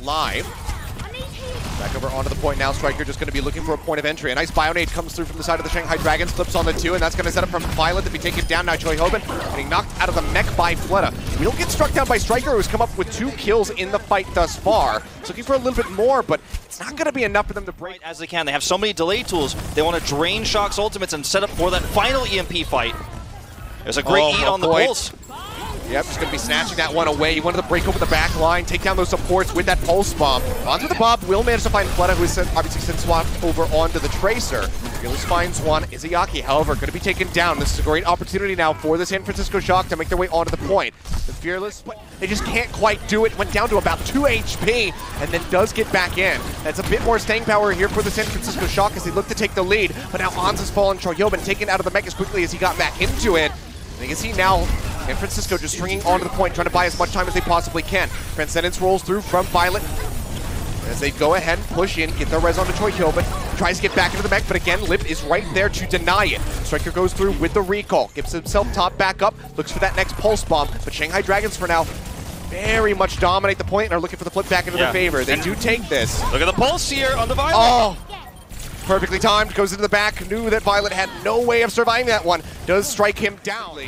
alive. Back over onto the point now. Striker just going to be looking for a point of entry. A nice Bionade comes through from the side of the Shanghai Dragons, flips on the 2, and that's going to set up from Violet to be taken down. Now Choihyobin getting knocked out of the mech by Fleta. We'll get struck down by Striker, who's come up with 2 kills in the fight thus far. So looking for a little bit more, but it's not going to be enough for them to break. As they can. They have so many delay tools. They want to drain Shock's ultimates and set up for that final EMP fight. There's a great eat on the pulse. Yep, just going to be snatching that one away. He wanted to break over the back line, take down those supports with that pulse bomb. Onto the Bob, will manage to find Fleta, who is obviously since swapped over onto the Tracer. Fearless finds one. Izayaki, however, going to be taken down. This is a great opportunity now for the San Francisco Shock to make their way onto the point. The Fearless, but they just can't quite do it. Went down to about 2 HP, and then does get back in. That's a bit more staying power here for the San Francisco Shock as they look to take the lead. But now Ons has fallen. Choihyobin taken out of the mech as quickly as he got back into it. And you can see now San Francisco just stringing onto the point, trying to buy as much time as they possibly can. Transcendence rolls through from Violet as they go ahead and push in, get their res onto Choihyobin. Tries to get back into the mech, but again, Lip is right there to deny it. Striker goes through with the recall, gives himself top back up, looks for that next pulse bomb, but Shanghai Dragons for now very much dominate the point and are looking for the flip back into their favor. They do take this. Look at the pulse here on the Violet. Oh! Perfectly timed, goes into the back, knew that Violet had no way of surviving that one. Does strike him down,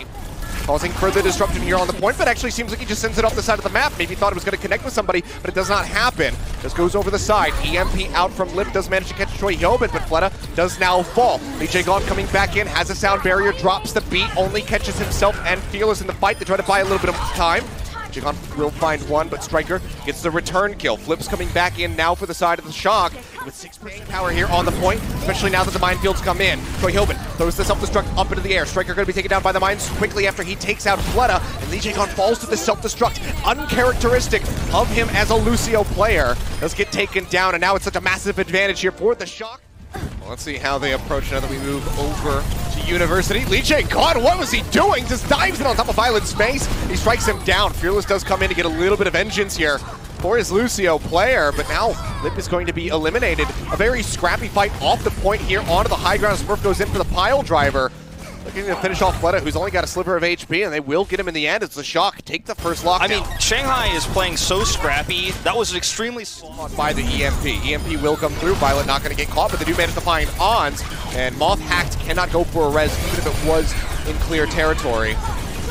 causing further disruption here on the point, but actually seems like he just sends it off the side of the map. Maybe thought it was going to connect with somebody, but it does not happen. Just goes over the side. EMP out from Lip, does manage to catch Choihyobin, but Fleta does now fall. LeeJaeGon coming back in, has a sound barrier, drops the beat, only catches himself and Fearless in the fight. They try to buy a little bit of time. LeeJaeGon will find one, but Striker gets the return kill. Flip's coming back in now for the side of the Shock with 6% power here on the point, especially now that the minefields come in. Choihyobin throws the self-destruct up into the air. Striker going to be taken down by the mines quickly after he takes out Fleta, and LeeJaeGon falls to the self-destruct. Uncharacteristic of him as a Lucio player. Does get taken down, and now it's such a massive advantage here for the Shock. Well, let's see how they approach now that we move over to University. LeeJaeGon, what was he doing? Just dives in on top of Violet's face. He strikes him down. Fearless does come in to get a little bit of vengeance here for his Lucio player, but now Lip is going to be eliminated. A very scrappy fight off the point here onto the high ground. Smurf goes in for the pile driver. Looking to finish off Fleta, who's only got a sliver of HP, and they will get him in the end as the Shock take the first lockdown. I mean, Shanghai is playing so scrappy. That was extremely slow by the EMP. EMP will come through. Violet not going to get caught, but they do manage to find Ons, and Moth hacked cannot go for a res, even if it was in clear territory.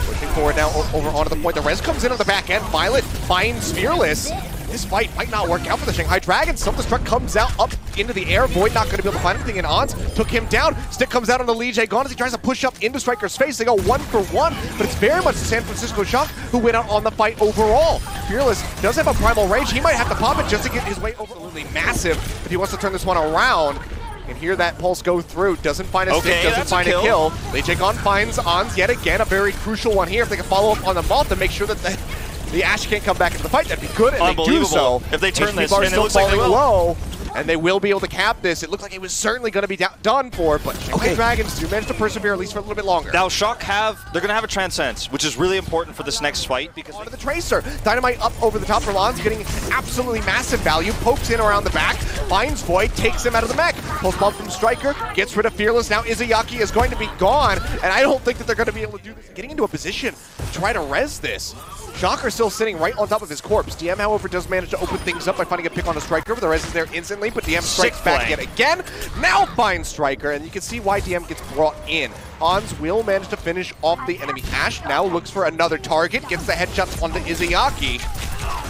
Pushing forward now over onto the point. The res comes in on the back end. Violet finds Fearless. This fight might not work out for the Shanghai Dragons. Self-destruct comes out up into the air. Void not going to be able to find anything, and Ons took him down. Stick comes out on the LeeJaeGon as he tries to push up into Striker's face. They go 1 for 1, but it's very much the San Francisco Shock who went out on the fight overall. Fearless does have a primal rage. He might have to pop it just to get his way over. Absolutely massive, but he wants to turn this one around. You can hear that pulse go through. Doesn't find a stick, doesn't find a kill. LeeJaeGon finds Ons yet again, a very crucial one here. If they can follow up on the Moth to make sure that the Ash can't come back into the fight, that'd be good, and they do so. If they turn this, and it looks like they will. Low, and they will be able to cap this. It looked like it was certainly going to be done for, but Shanghai Dragons do manage to persevere at least for a little bit longer. Now Shock they're going to have a Transcendence, which is really important for this next fight because onto the Tracer. Dynamite up over the top for Lons, getting absolutely massive value. Pokes in around the back, finds Void, takes him out of the mech. Pulse bomb from Striker, gets rid of Fearless. Now Izayaki is going to be gone, and I don't think that they're going to be able to do this. Getting into a position to try to res this. Shocker still sitting right on top of his corpse. Diem, however, does manage to open things up by finding a pick on a Striker. The res is there instantly, but Diem strikes back yet again. Now finds Striker, and you can see why Diem gets brought in. Ons will manage to finish off the enemy Ash. Now looks for another target, gets the headshots onto Izayaki.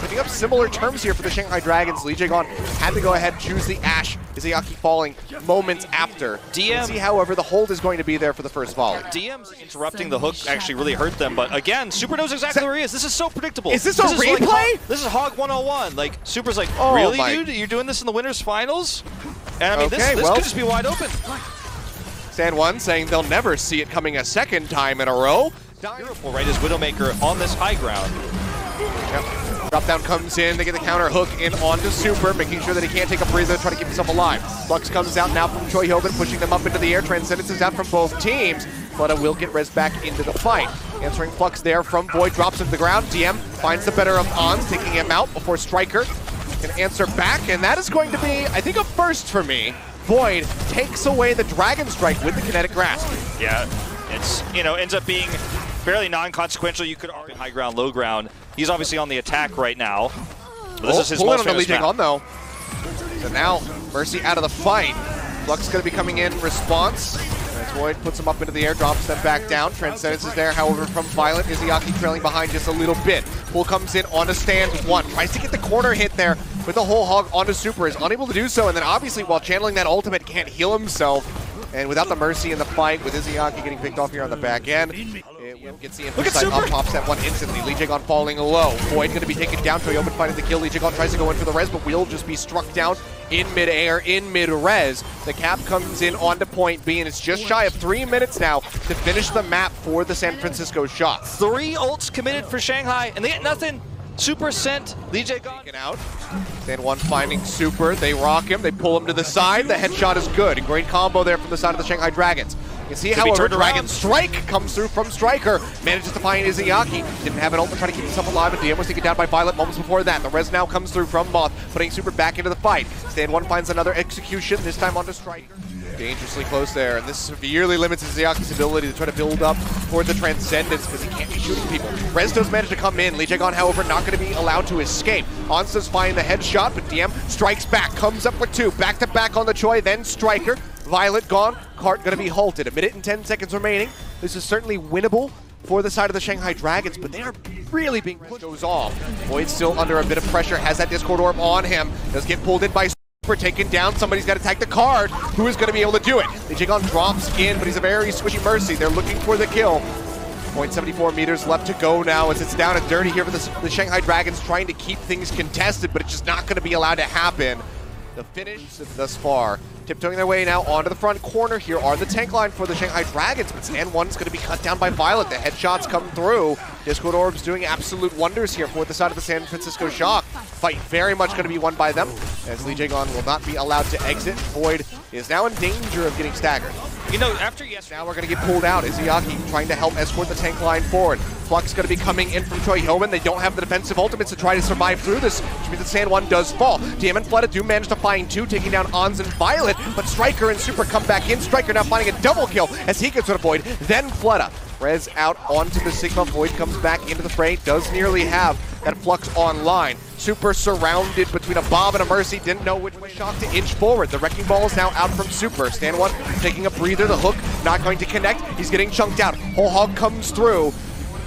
Picking up similar terms here for the Shanghai Dragons. LeeJaeGon had to go ahead and choose the Ash. Izayaki falling moments after. Diem, see, however, the hold is going to be there for the first volley. Diem's interrupting the hook actually really hurt them, but again, Super knows exactly where he is. This is so predictable. Is this a replay? This is Hog 101. Like, Super's like, really, dude? You're doing this in the winners finals? And I mean, this could just be wide open. Stand one saying they'll never see it coming a second time in a row. Beautiful, right? As Widowmaker on this high ground. Yep. Drop down comes in, they get the counter hook in onto Super, making sure that he can't take a breather, try to keep himself alive. Flux comes out now from Choihyobin, pushing them up into the air. Transcendence is out from both teams, but will get res back into the fight. Answering Flux there from Void, drops him to the ground. Diem finds the better of Ons, taking him out before Striker can answer back, and that is going to be, I think, a first for me. Void takes away the Dragon Strike with the Kinetic Grasp. Yeah, it's, ends up being fairly non-consequential. You could argue high ground, low ground. He's obviously on the attack right now. This is his pull most in on the famous LeeJaeGon map. though. So now, Mercy out of the fight. Flux going to be coming in response. As Void puts him up into the air, drops them back down. Transcendence is there, however, from Violet. Izayaki trailing behind just a little bit. Pull comes in onto stand one. Tries to get the corner hit there with the whole hog onto Super. Is unable to do so. And then obviously, while channeling that ultimate, can't heal himself. And without the Mercy in the fight, with Izayaki getting picked off here on the back end, it gets the info side up, pops that one instantly. LeeJaeGon falling low. Void going to be taken down. Choihyobin finding the kill. LeeJaeGon tries to go in for the res, but will just be struck down in mid-air, in mid-res. The cap comes in onto point B, and it's just shy of 3 minutes now to finish the map for the San Francisco Shock. 3 ults committed for Shanghai, and they get nothing. Super sent, LeeJaeGon Taken out. Stand one finding Super. They rock him. They pull him to the side. The headshot is good. A great combo there from the side of the Shanghai Dragons. You can see, however, Dragon Strike comes through from Striker. Manages to find Izayaki. Didn't have an ult to try to keep himself alive, and Diem was taken down by Violet moments before that. The res now comes through from Moth, putting Super back into the fight. Stand one finds another execution, this time onto Striker. Dangerously close there, and this severely limits Izayaki's ability to try to build up towards the Transcendence because he can't be shooting people. Res does manage to come in. LeeJaeGon, however, not going to be allowed to escape. Onsta's finding the headshot, but Diem strikes back, comes up with 2. Back-to-back on the Choi, then Striker. Violet gone, Cart going to be halted. 1 minute and 10 seconds remaining. This is certainly winnable for the side of the Shanghai Dragons, but they are really being pushed. Goes off. Void's still under a bit of pressure, has that Discord Orb on him. Does get pulled in by Super, taken down. Somebody's got to tag the card. Who is going to be able to do it? LeeJaeGon drops in, but he's a very squishy Mercy. They're looking for the kill. 0.74 meters left to go now as it's down and dirty here for the Shanghai Dragons, trying to keep things contested, but it's just not going to be allowed to happen. The finish thus far. Tiptoeing their way now onto the front corner here are the tank line for the Shanghai Dragons, but Stand 1 is going to be cut down by Violet. The headshots come through. Discord Orbs doing absolute wonders here for the side of the San Francisco Shock. Fight very much going to be won by them, as LeeJaeGon will not be allowed to exit. Void is now in danger of getting staggered. You know, after yesterday, now we're going to get pulled out. Izayaki trying to help escort the tank line forward. Flux going to be coming in from Choihyobin. They don't have the defensive ultimates to try to survive through this, which means that Stand 1 does fall. Diem and Fleta do manage to find 2, taking down Ons and Violet, but Striker and Super come back in. Striker now finding a double kill as he gets rid of Void, then Fleta. Res out onto the Sigma. Void comes back into the fray, does nearly have that Flux online. Super surrounded between a Bob and a Mercy, didn't know which way Shock to inch forward. The Wrecking Ball is now out from Super. Stand 1 taking a breather, the hook not going to connect. He's getting chunked out. Whole hog comes through.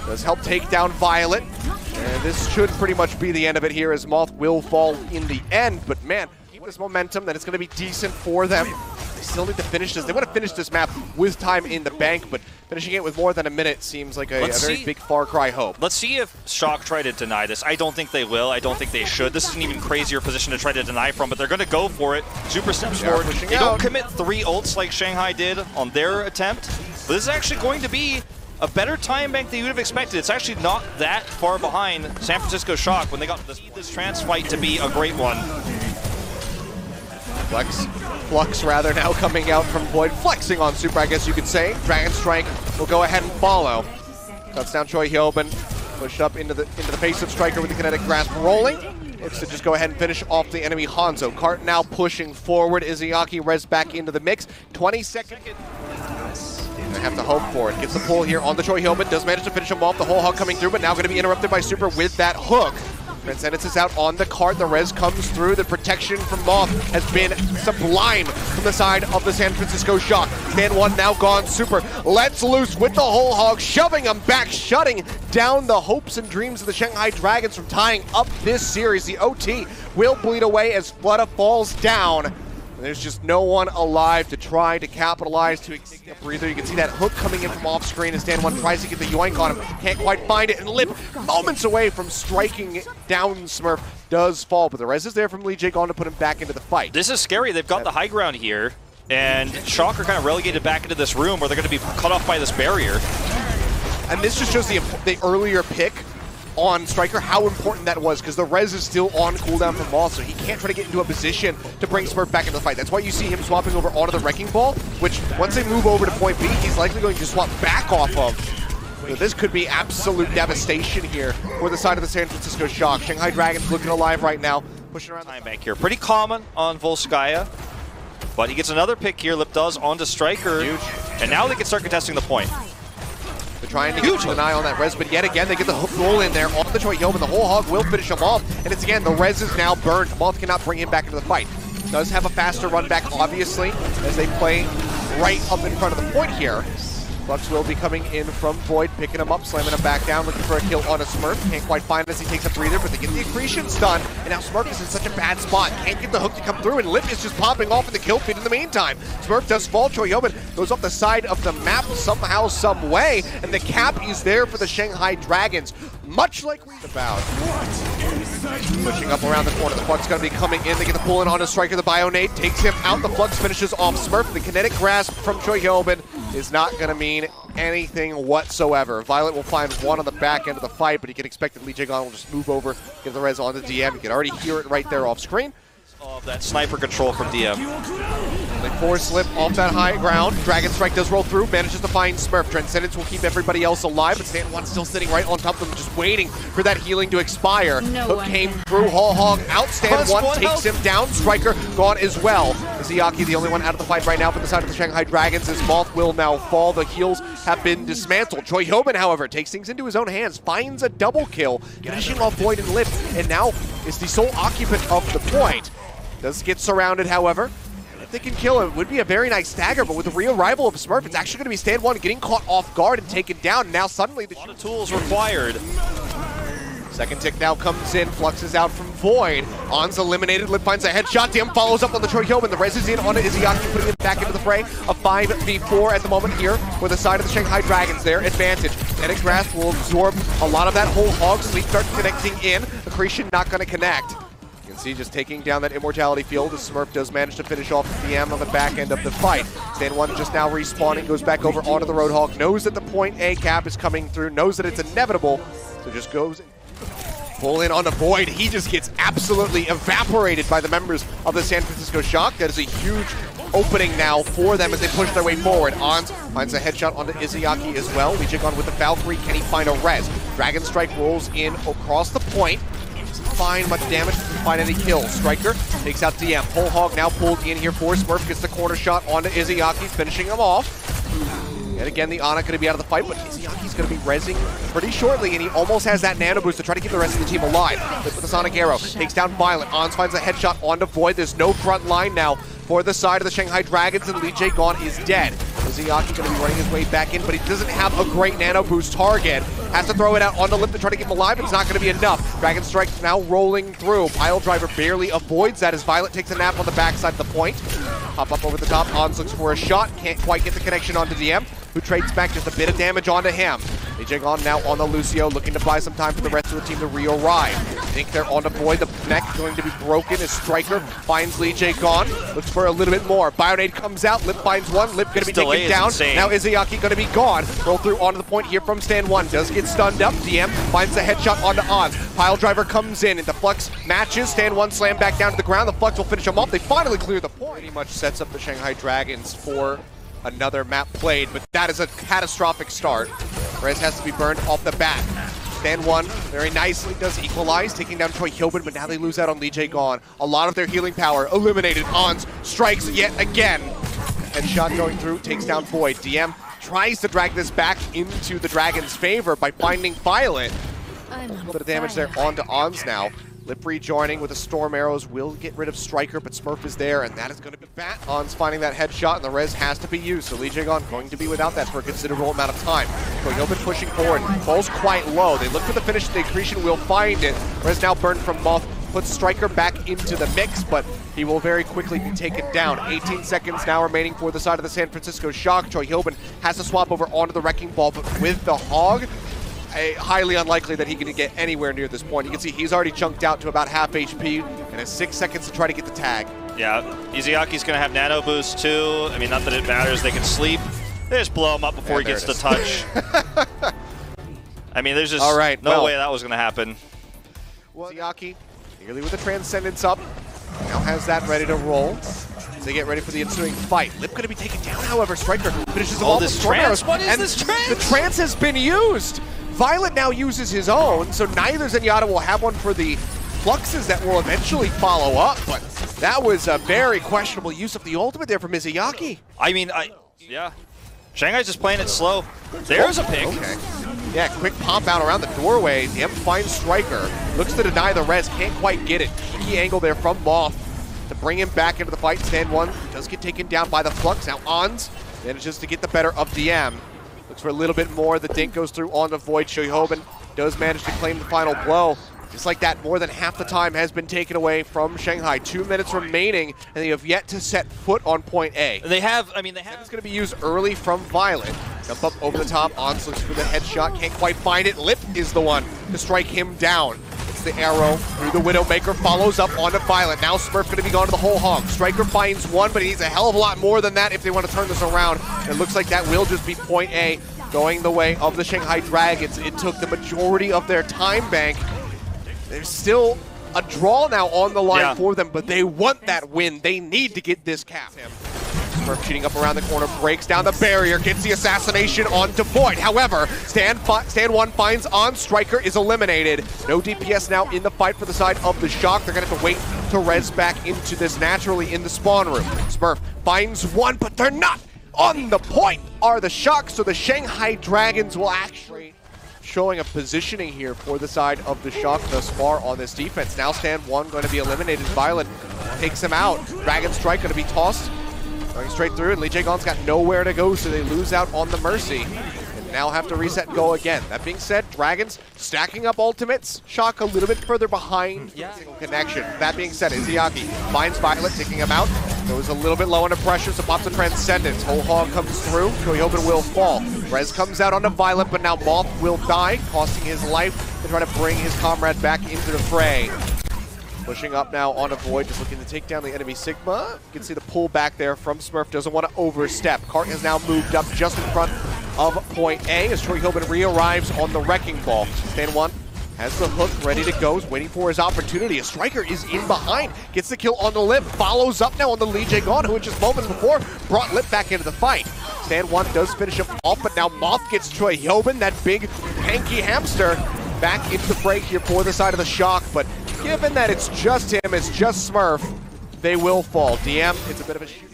Does help take down Violet. And this should pretty much be the end of it here as Moth will fall in the end. But man, keep this momentum, then it's going to be decent for them. They still need to finish this. They want to finish this map with time in the bank, but finishing it with more than a minute seems like a very big Far Cry hope. Let's see if Shock try to deny this. I don't think they will. I don't think they should. This is an even crazier position to try to deny from, but they're going to go for it. Super steps forward. They don't commit 3 ults like Shanghai did on their attempt, but this is actually going to be a better time bank than you would have expected. It's actually not that far behind San Francisco Shock when they got this trans fight to be a great one. Flux rather now coming out from Void, flexing on Super, I guess you could say. Dragon Strike will go ahead and follow. Cuts down Choihyobin, pushed up into the face of Striker with the kinetic grasp rolling. It's to just go ahead and finish off the enemy Hanzo. Cart now pushing forward. Izayaki res back into the mix. 20 seconds. They have to hope for it. Gets the pull here on the Choihyobin. Does manage to finish him off. The whole hog coming through, but now going to be interrupted by Super with that hook. Transcendence is out on the cart. The res comes through. The protection from Moth has been sublime from the side of the San Francisco Shock. Stand 1 now gone. Super lets loose with the whole hog, shoving them back, shutting down the hopes and dreams of the Shanghai Dragons from tying up this series. The OT will bleed away as Fleta falls down. There's just no one alive to try to capitalize, to take a breather. You can see that hook coming in from off screen as Stand 1 tries to get the yoink on him. Can't quite find it, and Lip, moments away from striking down Smurf, does fall. But the res is there from LeeJaeGon to put him back into the fight. This is scary. They've got the high ground here, and Shock are kind of relegated back into this room where they're going to be cut off by this barrier. And this just shows the earlier pick on Striker, how important that was, because the res is still on cooldown from Moth, so he can't try to get into a position to bring Smurf back into the fight. That's why you see him swapping over onto the Wrecking Ball, which once they move over to point B, he's likely going to swap back off of. So this could be absolute devastation here for the side of the San Francisco Shock. Shanghai Dragons looking alive right now, pushing around the time bank here. Pretty common on Volskaya, but he gets another pick here. Lip does onto Striker, huge. And now they can start contesting the point. The trying to get an eye on that res, but yet again they get the hook roll in there on the Choihyobin. The whole hog will finish him off, and it's again, the res is now burned. Moth cannot bring him back into the fight. Does have a faster run back, obviously, as they play right up in front of the point here. Flux will be coming in from Void, picking him up, slamming him back down, looking for a kill on a Smurf. Can't quite find it as he takes a breather, but they get the accretions done, and now Smurf is in such a bad spot. Can't get the hook to come through, and Lip is just popping off in the kill feed in the meantime. Smurf does fall. Choihyobin goes off the side of the map somehow, some way, and the cap is there for the Shanghai Dragons. Much like we about. Pushing up around the corner, the Flux gonna be coming in. They get the pull in on a Striker. The Bionade takes him out. The Flux finishes off Smurf. The kinetic grasp from Choihyobin is not gonna mean anything whatsoever. Violet will find one on the back end of the fight, but you can expect that LeeJaeGon will just move over, give the res on to Diem. You can already hear it right there off screen. That sniper control from Diem. They force Slip off that high ground. Dragon Strike does roll through, manages to find Smurf. Transcendence will keep everybody else alive, but Stand1 still sitting right on top of them, just waiting for that healing to expire. Hook came through, Whole Hog out, Stand1 takes him down. Striker gone as well. Izayaki, the only one out of the fight right now for the side of the Shanghai Dragons, as Moth will now fall. The heals have been dismantled. Choihyobin, however, takes things into his own hands, finds a double kill, finishing off Void and Lip, and now is the sole occupant of the point. Does get surrounded, however. If they can kill him, it would be a very nice stagger, but with the re-arrival of Smurf, it's actually going to be Stand1 getting caught off guard and taken down. And now suddenly the tools required. Second tick now comes in, Flux is out from Void. On's eliminated, Lip finds a headshot. Diem follows up on the Choihyobin. The res is in on Izayaki, putting him back into the fray. A 5v4 at the moment here for the side of the Shanghai Dragons. Their advantage. Kinetic Grasp will absorb a lot of that whole hog. Sleep starts connecting in. Accretion not going to connect. You can see just taking down that immortality field as Smurf does manage to finish off Diem on the back end of the fight. Stand1 just now respawning, goes back over onto the Roadhog, knows that the point A cap is coming through, knows that it's inevitable, so just goes pull in on the Void. He just gets absolutely evaporated by the members of the San Francisco Shock. That is a huge opening now for them as they push their way forward. Ons finds a headshot onto Izayaki as well. LeeJaeGon with the Valkyrie, can he find a res? Dragon Strike rolls in across the point. Find much damage, doesn't find any kills. Striker takes out Diem. Whole Hog now pulled in here for Smurf, gets the corner shot onto Izayaki, finishing him off. And again, the Ana going to be out of the fight, but Izayaki's going to be rezzing pretty shortly, and he almost has that nano boost to try to keep the rest of the team alive. With the Sonic Arrow, takes down Violet. Ons finds a headshot onto Void. There's no front line now for the side of the Shanghai Dragons, and LeeJaeGon is dead. Izayaki going to be running his way back in, but he doesn't have a great nano boost target. Has to throw it out onto Lip to try to keep him alive, but it's not going to be enough. Dragon Strike now rolling through. Pile Driver barely avoids that as Violet takes a nap on the backside of the point. Pop up over the top. Ons looks for a shot. Can't quite get the connection onto Diem, who trades back just a bit of damage onto him. LeeJaeGon now on the Lucio, looking to buy some time for the rest of the team to re-arrive. I think they're on the Void. The neck going to be broken as Striker finds LeeJaeGon. Looks for a little bit more. Bionade comes out. Lip finds one. Lip going to be taken down. Insane. Now Izayaki going to be gone. Roll through onto the point here from Stand1. Does get stunned up. Diem finds the headshot onto Ons. Pile Driver comes in and the Flux matches. Stand1 slam back down to the ground. The Flux will finish him off. They finally clear the point. Pretty much sets up the Shanghai Dragons for another map played, but that is a catastrophic start. Rez has to be burned off the bat. Stand1 very nicely does equalize, taking down Choihyobin, but now they lose out on LeeJaeGon. A lot of their healing power eliminated. Ons strikes yet again. Headshot going through, takes down Void. Diem tries to drag this back into the Dragon's favor by finding Violet. A little bit of damage there onto Ons now. Lip rejoining with the Storm Arrows will get rid of Striker, but Smurf is there, and that is going to be bad. Ons finding that headshot, and the res has to be used, so LeeJaeGon going to be without that for a considerable amount of time. Choihyobin pushing forward, falls quite low. They look for the finish, the accretion will find it. Res now burned from Moth, puts Striker back into the mix, but he will very quickly be taken down. 18 seconds now remaining for the side of the San Francisco Shock. Choihyobin has to swap over onto the Wrecking Ball, but with the Hog, highly unlikely that he can get anywhere near this point. You can see he's already chunked out to about half HP and has 6 seconds to try to get the tag. Yeah, Izayaki's going to have nano boost too. I mean, not that it matters. They can sleep. They just blow him up before he gets the touch. I mean, there's just no way that was going to happen. Well, Izayaki, eagerly with the Transcendence up, now has that ready to roll. As they get ready for the ensuing fight. Lip going to be taken down, however. Striker finishes them all with Storm Arrows. What is this trance? The trance has been used. Violet now uses his own, so neither Zenyatta will have one for the Fluxes that will eventually follow up, but that was a very questionable use of the ultimate there from Izayaki. I mean, yeah. Shanghai's just playing it slow. There's a pick. Okay. Yeah, quick pop out around the doorway. Diem finds Striker. Looks to deny the res. Can't quite get it. Key angle there from Moth to bring him back into the fight. Stand one does get taken down by the Flux. Now Ons manages to get the better of Diem. Looks for a little bit more. The dink goes through on the Void. Choihyobin does manage to claim the final blow. Just like that, more than half the time has been taken away from Shanghai. 2 minutes remaining, and they have yet to set foot on point A. They have. It's going to be used early from Violet. Jump up over the top. Ons looks for the headshot. Can't quite find it. Lip is the one to strike him down. It's the arrow through the Widowmaker. Follows up onto Violet. Now Smurf going to be gone to the whole hog. Striker finds one, but he needs a hell of a lot more than that if they want to turn this around. And it looks like that will just be point A going the way of the Shanghai Dragons. It took the majority of their time bank. There's still a draw now on the line for them, but they want that win. They need to get this cap. Smurf cheating up around the corner, breaks down the barrier, gets the assassination onto Void. However, Stand one finds on, Striker is eliminated. No DPS now in the fight for the side of the Shock. They're going to have to wait to res back into this naturally in the spawn room. Smurf finds one, but they're not on the point are the Shock, so the Shanghai Dragons will actually showing a positioning here for the side of the Shock thus far on this defense. Now Stand one going to be eliminated. Violet takes him out. Dragon Strike going to be tossed. Going straight through, and LeeJaeGon's got nowhere to go, so they lose out on the Mercy. And now have to reset and go again. That being said, Dragons stacking up ultimates. Shock a little bit further behind single connection. That being said, Izayaki finds Violet, taking him out. Goes a little bit low under pressure, so pops a Transcendence. Whole hog comes through. Choihyobin will fall. Rez comes out onto Violet, but now Moth will die, costing his life to try to bring his comrade back into the fray. Pushing up now on a Void, just looking to take down the enemy Sigma. You can see the pull back there from Smurf, doesn't want to overstep. Cart has now moved up just in front of point A as Choihyobin re-arrives on the Wrecking Ball. Stand one has the hook ready to go, is waiting for his opportunity. A Striker is in behind, gets the kill on the Lip, follows up now on the LeeJaeGon, who just moments before brought Lip back into the fight. Stand one does finish him off, but now Moth gets Choihyobin, that big hanky hamster, back into the fray here for the side of the Shock, but given that it's just him, it's just Smurf, they will fall. Diem, it's a bit of a shoot.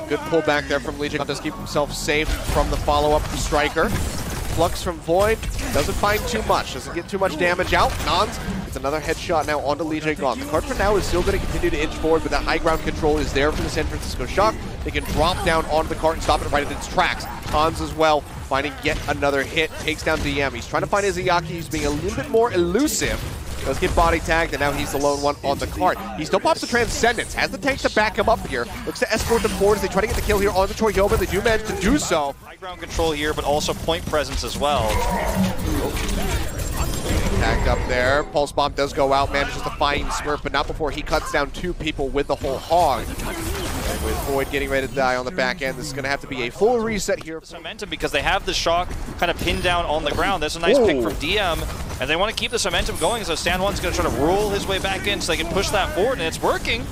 Good pullback there from LeeJaeGon, does keep himself safe from the follow-up from Striker. Flux from Void, doesn't find too much, doesn't get too much damage out. Nons, it's another headshot now onto LeeJaeGon. The card for now is still going to continue to inch forward, but that high ground control is there for the San Francisco Shock. They can drop down onto the cart and stop it right in its tracks. Hans as well, finding yet another hit, takes down Diem. He's trying to find Izayaki, he's being a little bit more elusive. Does get body tagged, and now he's the lone one on the cart. He still pops the Transcendence, has the tank to back him up here. Looks to escort them forward as they try to get the kill here on the Choihyobin. They do manage to do so. High ground control here, but also point presence as well. Tagged up there. Pulse Bomb does go out, manages to find Smurf, but not before he cuts down two people with the whole hog. And with Void getting ready to die on the back end, this is going to have to be a full reset here. Momentum, because they have the Shock kind of pinned down on the ground. That's a nice pick from Diem, and they want to keep this momentum going, so Stand One's going to try to roll his way back in so they can push that forward, and it's working.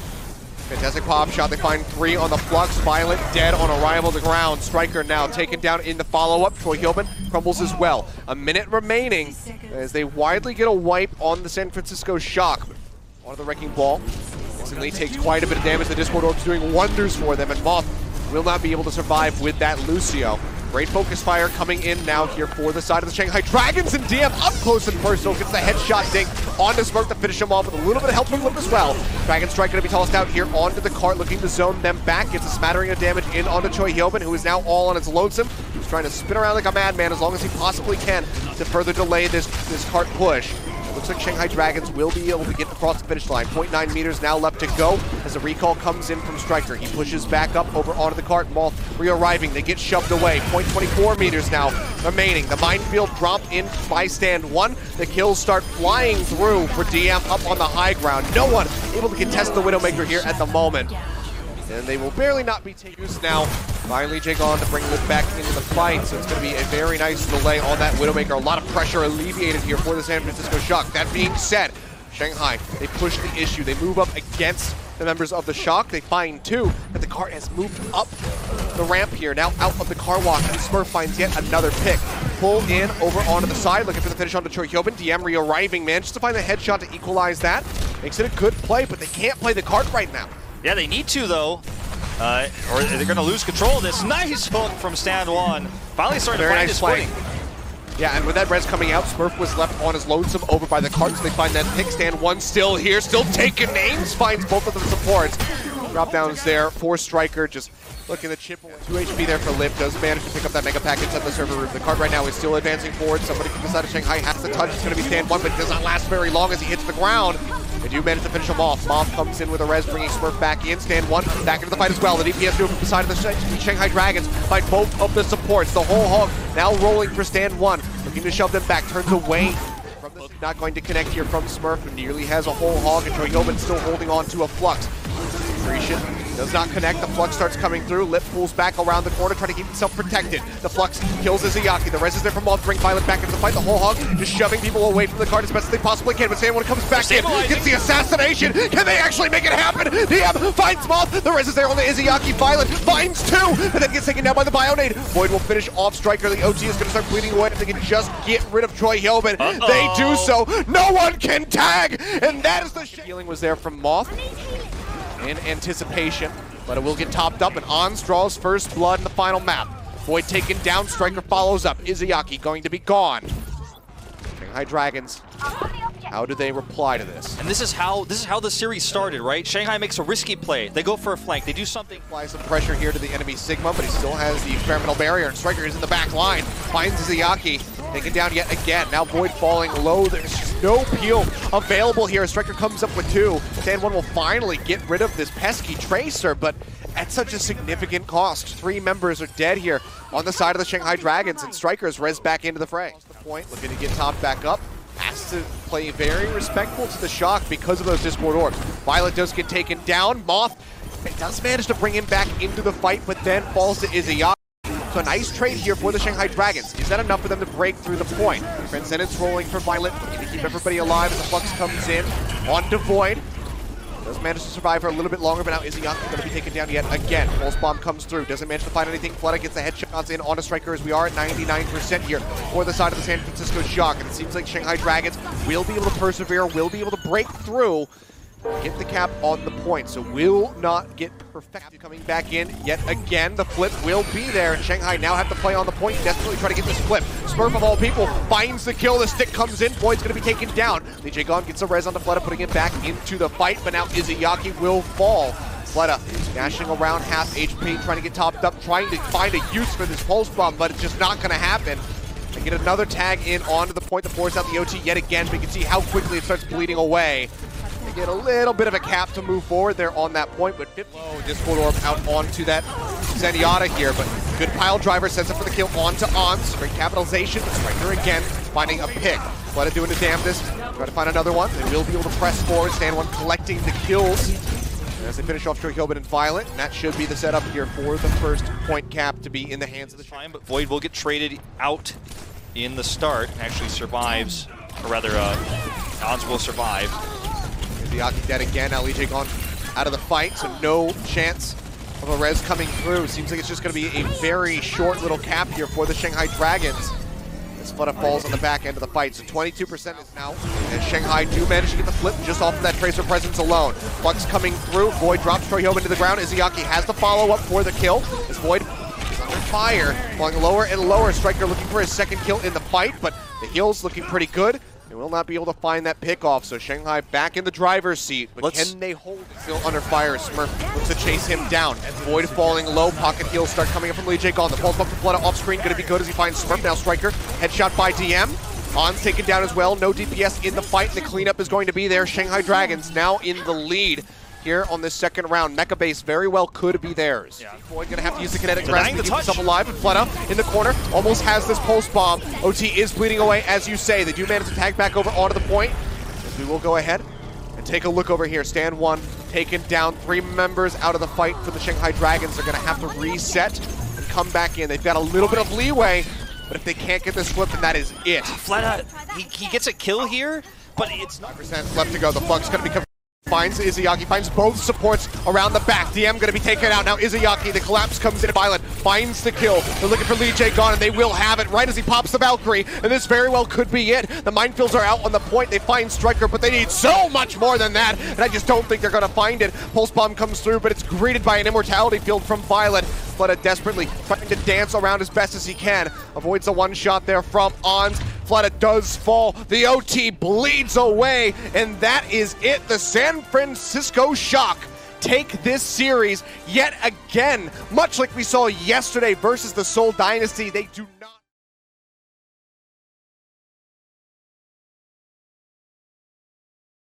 Fantastic pop shot. They find three on the Flux. Violet dead on arrival to the ground. Striker now taken down in the follow-up. Choihyobin crumbles as well. A minute remaining as they widely get a wipe on the San Francisco Shock. On the Wrecking Ball. Instantly takes quite a bit of damage. The Discord Orb's doing wonders for them, and Moth will not be able to survive with that Lucio. Great focus fire coming in now here for the side of the Shanghai Dragons, and Diem up close and personal gets the headshot dink onto Smurf to finish him off with a little bit of help from Flip as well. Dragon Strike going to be tossed out here onto the cart, looking to zone them back. Gets a smattering of damage in onto Choihyobin, who is now all on its lonesome. He's trying to spin around like a madman as long as he possibly can to further delay this cart push. Looks like Shanghai Dragons will be able to get across the finish line. 0.9 meters now left to go as a recall comes in from Striker. He pushes back up over onto the cart. Moth re-arriving. They get shoved away. 0.24 meters now remaining. The minefield dropped in by Stand One. The kills start flying through for Diem up on the high ground. No one able to contest the Widowmaker here at the moment. And they will barely not be taken now by LeeJaeGon to bring Lip back into the fight. So it's going to be a very nice delay on that Widowmaker. A lot of pressure alleviated here for the San Francisco Shock. That being said, Shanghai, they push the issue. They move up against the members of the Shock. They find two, but the cart has moved up the ramp here. Now out of the car walk, and Smurf finds yet another pick. Pull in over onto the side, looking for the finish onto Choihyobin. Diem re-arriving, manages to find the headshot to equalize that. Makes it a good play, but they can't play the cart right now. Yeah, they need to, though. Or they're going to lose control of this. Nice hook from stand one. Finally starting to find his footing. Yeah, and with that res coming out, Smurf was left on his lonesome over by the cart, so they find that pick. Stand one still here, still taking names, finds both of the supports. Drop downs there for Striker, just looking to chip away. 2 HP there for Lip, does manage to pick up that mega pack inside the server room. The cart right now is still advancing forward. Somebody from the side of Shanghai has to touch. It's going to be stand one, but it does not last very long as he hits the ground. They do manage to finish him off. Moth comes in with a res, bringing Smurf back in. Stand one, back into the fight as well. The DPS doing from the side of the Shanghai Dragons find both of the supports. The whole hog now rolling for stand one, looking to shove them back, turns away. Not going to connect here from Smurf, who nearly has a whole hog, and Choihyobin still holding on to a Flux. Grecian does not connect. The Flux starts coming through. Lip pulls back around the corner, trying to keep himself protected. The Flux kills Izayaki. The res is there from Moth, bring Violet back into the fight. The whole hog just shoving people away from the card as best as they possibly can. But Sam comes back in, gets the assassination. Can they actually make it happen? Diem finds Moth. The res is there on the Izayaki. Violet finds two, and then gets taken down by the Bionade. Void will finish off Striker. The OT is going to start bleeding away. If they can just get rid of Choihyobin, they do so. No one can tag, and that is the healing was there from Moth. In anticipation, but it will get topped up, and Ons draws first blood in the final map. Void taken down, Striker follows up. Izayaki going to be gone. Shanghai Dragons, how do they reply to this? And this is how the series started, right? Shanghai makes a risky play. They go for a flank. They do something. Applies some pressure here to the enemy Sigma, but he still has the experimental barrier, and Striker is in the back line. Finds Izayaki, taken down yet again. Now Void falling low. There's just no peel available here. Striker comes up with two. Stand one will finally get rid of this pesky Tracer, but at such a significant cost. 3 members are dead here on the side of the Shanghai Dragons, and Striker is res back into the fray. The point, looking to get topped back up. Has to play very respectful to the shock because of those Discord orbs. Violet does get taken down. Moth does manage to bring him back into the fight, but then falls to Izayaki. So a nice trade here for the Shanghai Dragons. Is that enough for them to break through the point? Transcendence rolling for Violet, looking to keep everybody alive as the Flux comes in onto Void. Does manage to survive for a little bit longer, but now Izayaki going to be taken down yet again. Pulse Bomb comes through, doesn't manage to find anything. Fleta gets the headshots in on a Striker as we are at 99% here for the side of the San Francisco Shock. And it seems like Shanghai Dragons will be able to persevere, will be able to break through, get the cap on the point. So will not get perfected. Coming back in yet again. The flip will be there, and Shanghai now have to play on the point, desperately try to get this flip. Smurf of all people finds the kill. The stick comes in. Void's going to be taken down. LeeJaeGon gets a res on the Fleta, putting it back into the fight, but now Izayaki will fall. Fleta dashing around half HP, trying to get topped up, trying to find a use for this pulse bomb, but it's just not going to happen. They get another tag in onto the point that forces out the OT yet again, but you can see how quickly it starts bleeding away. They get a little bit of a cap to move forward there on that point, but Discord Orb out onto that Zenyatta here, but good pile driver sends it for the kill onto Ons. Great capitalization, but Striker again finding a pick. Fleta doing the damnedest, try to find another one. They will be able to press forward, stand one collecting the kills as they finish off Choihyobin and Violet, and that should be the setup here for the first point cap to be in the hands of the time, but Void will get traded out in the start, and actually survives, or rather, Ons will survive. Izayaki dead again. Now LeeJaeGon out of the fight, so no chance of a res coming through. Seems like it's just going to be a very short little cap here for the Shanghai Dragons. This Fleta falls on the back end of the fight, so 22% is now, and Shanghai do manage to get the flip just off of that Tracer presence alone. Flux coming through. Void drops Choihyobin to the ground. Izayaki has the follow-up for the kill as Void is under fire, falling lower and lower. Striker looking for his second kill in the fight, but the heal's looking pretty good. They will not be able to find that pick off, so Shanghai back in the driver's seat. But can they hold? Still under fire. Smurf looks to chase him down. Void falling low. Pocket heals start coming up from LeeJaeGon. The pulse bump from Fleta off screen going to be good as he finds Smurf. Now Striker headshot by Diem. Ons taken down as well. No DPS in the fight, and the cleanup is going to be there. Shanghai Dragons now in the lead here on this second round. Mecha base very well could be theirs. Yeah. Void gonna have to use the kinetic grasp to keep himself alive, and Fleta in the corner almost has this pulse bomb. OT is bleeding away, as you say. They do manage to tag back over onto the point. As we will go ahead and take a look over here. Stand one taken down. 3 members out of the fight for the Shanghai Dragons. They're gonna have to reset and come back in. They've got a little bit of leeway, but if they can't get this flip, then that is it. Fleta, he gets a kill here, but it's not 5% left to go. The Flux gonna be Finds Izayaki, finds both supports around the back. Diem gonna be taken out now. Izayaki, the collapse comes in. Violet finds the kill. They're looking for LeeJaeGon, and they will have it right as he pops the Valkyrie. And this very well could be it. The minefields are out on the point. They find Striker, but they need so much more than that. And I just don't think they're gonna find it. Pulse Bomb comes through, but it's greeted by an immortality field from Violet. Fleta desperately trying to dance around as best as he can. Avoids the one shot there from Ons. Fleta does fall. The OT bleeds away, and that is it. The San Francisco Shock take this series yet again. Much like we saw yesterday versus the Seoul Dynasty, they do not...